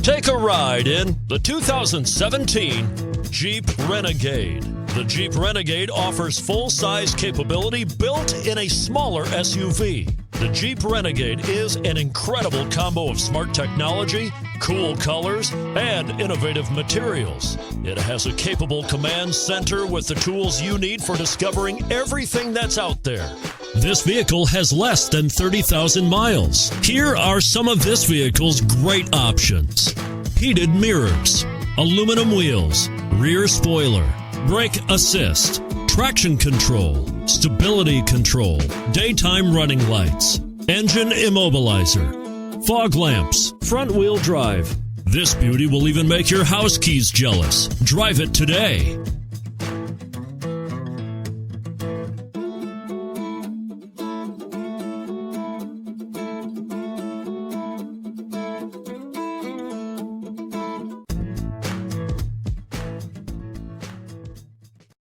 Take a ride in the 2017 Jeep Renegade. The Jeep Renegade offers full-size capability built in a smaller SUV. The Jeep Renegade is an incredible combo of smart technology, cool colors, and innovative materials. It has a capable command center with the tools you need for discovering everything that's out there. This vehicle has less than 30,000 miles. Here are some of this vehicle's great options: heated mirrors, aluminum wheels, rear spoiler, brake assist, traction control, stability control, daytime running lights, engine immobilizer, fog lamps, front wheel drive. This beauty will even make your house keys jealous. Drive it today.